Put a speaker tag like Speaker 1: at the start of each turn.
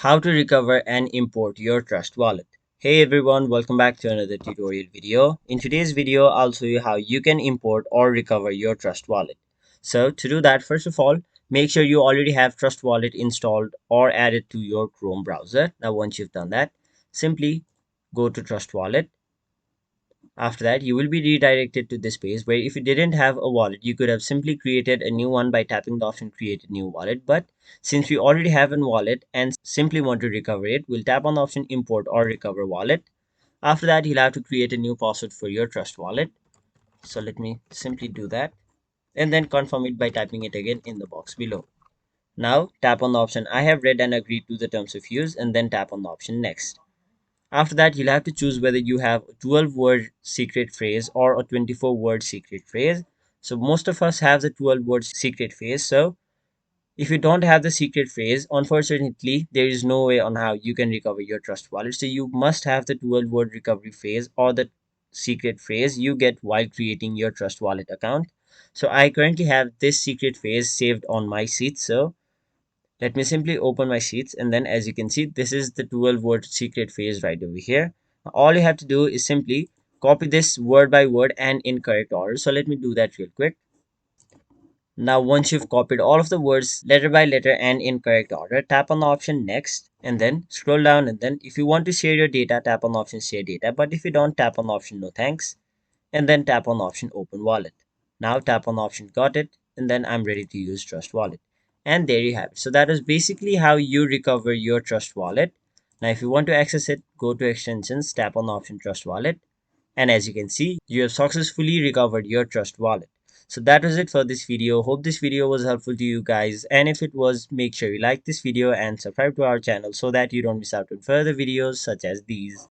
Speaker 1: How to recover and import your Trust wallet. Hey everyone, welcome back to another tutorial video. In today's video, I'll show you how you can import or recover your Trust wallet. So to do that, first of all, make sure you already have Trust wallet installed or added to your Chrome browser. Now once you've done that, simply go to Trust wallet. After that, you will be redirected to this page where if you didn't have a wallet, you could have simply created a new one by tapping the option create a new wallet. But since we already have a wallet and simply want to recover it, we'll tap on the option import or recover wallet. After that, you'll have to create a new password for your Trust wallet. So let me simply do that and then confirm it by typing it again in the box below. Now tap on the option I have read and agreed to the terms of use and then tap on the option next. After that, you'll have to choose whether you have a 12-word secret phrase or a 24-word secret phrase. So most of us have the 12-word secret phrase. So if you don't have the secret phrase, unfortunately, there is no way on how you can recover your Trust wallet. So you must have the 12-word recovery phrase or the secret phrase you get while creating your Trust wallet account. So I currently have this secret phrase saved on my sheet. So let me simply open my sheets, and then as you can see, this is the 12-word secret phrase right over here. All you have to do is simply copy this word by word and in correct order. So let me do that real quick. Now once you've copied all of the words letter by letter and in correct order, tap on the option next and then scroll down, and then if you want to share your data, tap on the option share data, but if you don't, tap on the option no thanks and then tap on the option open wallet. Now tap on the option got it, and then I'm ready to use Trust wallet. And there you have it. So that is basically how you recover your Trust wallet. Now if you want to access it, go to extensions, tap on the option Trust wallet, and as you can see, you have successfully recovered your Trust wallet. So that was it for this video. Hope this video was helpful to you guys, and if it was, make sure you like this video and subscribe to our channel so that you don't miss out on further videos such as these.